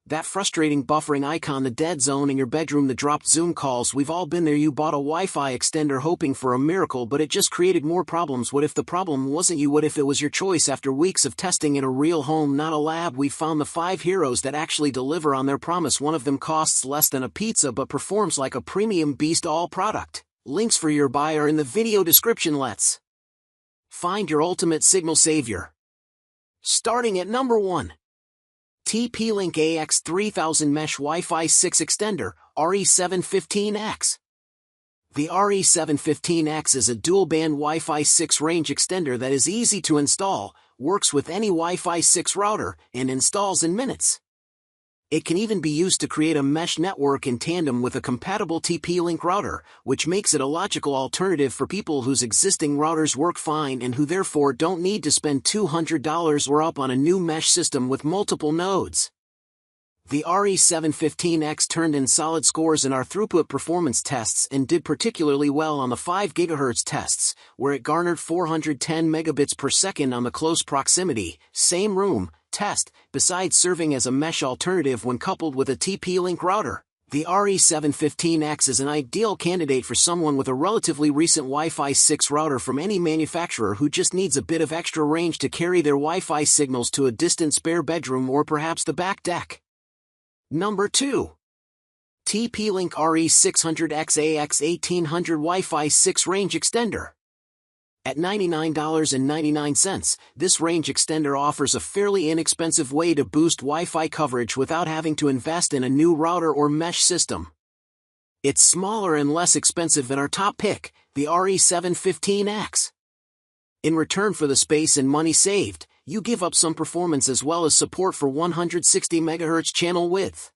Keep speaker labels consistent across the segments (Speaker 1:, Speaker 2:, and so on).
Speaker 1: That frustrating buffering icon, the dead zone in your bedroom, the dropped Zoom calls, we've all been there. You bought a Wi-Fi extender hoping for a miracle, but it just created more problems. What if the problem wasn't you? What if it was your choice? After weeks of testing in a real home, not a lab, we found the 5 heroes that actually deliver on their promise. One of them costs less than a pizza but performs like a premium beast. All product links for your buy are in the video description. Let's find your ultimate signal savior. Starting at number 1. TP-Link AX3000 Mesh Wi-Fi 6 Extender, RE715X. The RE715X is a dual-band Wi-Fi 6 range extender that is easy to install, works with any Wi-Fi 6 router, and installs in minutes. It can even be used to create a mesh network in tandem with a compatible TP-Link router, which makes it a logical alternative for people whose existing routers work fine and who therefore don't need to spend $200 or up on a new mesh system with multiple nodes. The RE715X turned in solid scores in our throughput performance tests and did particularly well on the 5 GHz tests, where it garnered 410 megabits per second on the close proximity, same room test. Besides serving as a mesh alternative when coupled with a TP-Link router, the RE715X is an ideal candidate for someone with a relatively recent Wi-Fi 6 router from any manufacturer who just needs a bit of extra range to carry their Wi-Fi signals to a distant spare bedroom or perhaps the back deck. Number 2. TP-Link RE600X AX1800 Wi-Fi 6 Range Extender. At $99.99, this range extender offers a fairly inexpensive way to boost Wi-Fi coverage without having to invest in a new router or mesh system. It's smaller and less expensive than our top pick, the RE715X. In return for the space and money saved, you give up some performance as well as support for 160 MHz channel width.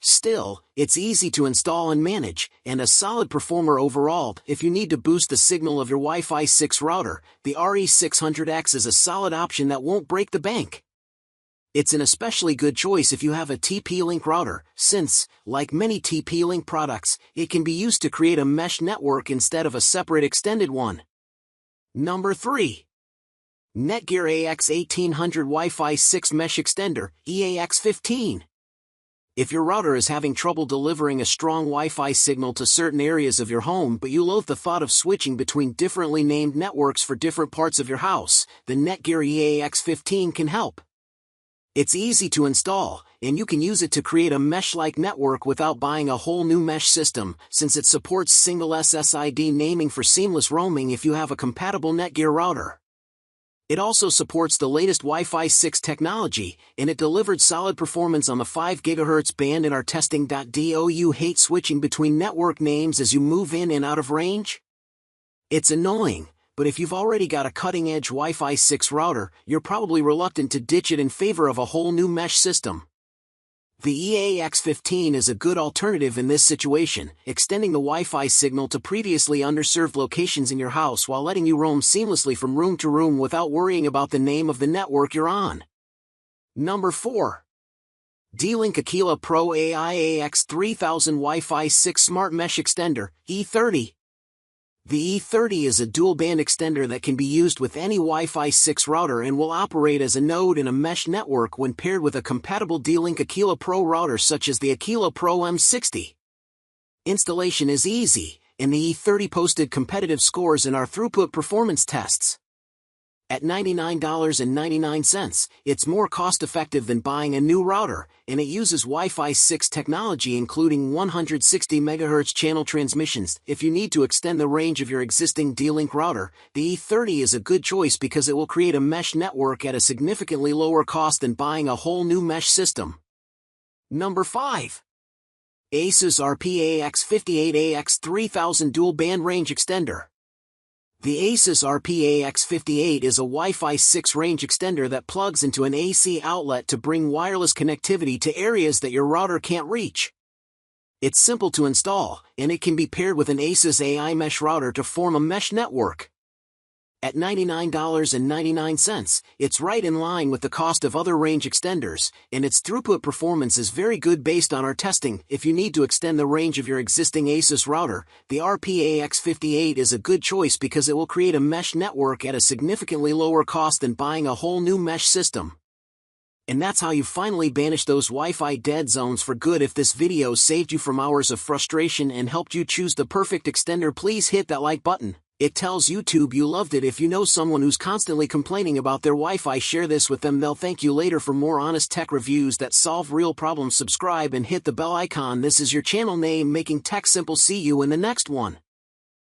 Speaker 1: Still, it's easy to install and manage, and a solid performer overall. If you need to boost the signal of your Wi-Fi 6 router, the RE600X is a solid option that won't break the bank. It's an especially good choice if you have a TP-Link router, since, like many TP-Link products, it can be used to create a mesh network instead of a separate extended one. Number 3. Netgear AX1800 Wi-Fi 6 Mesh Extender, EAX15. If your router is having trouble delivering a strong Wi-Fi signal to certain areas of your home but you loathe the thought of switching between differently named networks for different parts of your house, the Netgear EAX15 can help. It's easy to install, and you can use it to create a mesh-like network without buying a whole new mesh system, since it supports single SSID naming for seamless roaming if you have a compatible Netgear router. It also supports the latest Wi-Fi 6 technology, and it delivered solid performance on the 5 GHz band in our testing. Do you hate switching between network names as you move in and out of range? It's annoying, but if you've already got a cutting-edge Wi-Fi 6 router, you're probably reluctant to ditch it in favor of a whole new mesh system. The EAX15 is a good alternative in this situation, extending the Wi-Fi signal to previously underserved locations in your house while letting you roam seamlessly from room to room without worrying about the name of the network you're on. Number 4. D-Link Aquila Pro AI AX3000 Wi-Fi 6 Smart Mesh Extender, E30. The E30 is a dual-band extender that can be used with any Wi-Fi 6 router and will operate as a node in a mesh network when paired with a compatible D-Link Aquila Pro router such as the Aquila Pro M60. Installation is easy, and the E30 posted competitive scores in our throughput performance tests. At $99.99, it's more cost-effective than buying a new router, and it uses Wi-Fi 6 technology including 160 MHz channel transmissions. If you need to extend the range of your existing D-Link router, the E30 is a good choice because it will create a mesh network at a significantly lower cost than buying a whole new mesh system. Number 5. Asus RPAX58 AX3000 Dual Band Range Extender. The Asus RPAX58 is a Wi-Fi 6 range extender that plugs into an AC outlet to bring wireless connectivity to areas that your router can't reach. It's simple to install, and it can be paired with an Asus AI mesh router to form a mesh network. At $99.99, it's right in line with the cost of other range extenders, and its throughput performance is very good based on our testing. If you need to extend the range of your existing Asus router, the RPAX58 is a good choice because it will create a mesh network at a significantly lower cost than buying a whole new mesh system. And that's how you finally banish those Wi-Fi dead zones for good. If this video saved you from hours of frustration and helped you choose the perfect extender, please hit that like button. It tells YouTube you loved it. If you know someone who's constantly complaining about their Wi-Fi, share this with them. They'll thank you later. For more honest tech reviews that solve real problems, subscribe and hit the bell icon. This is your channel name, making tech simple. See you in the next one.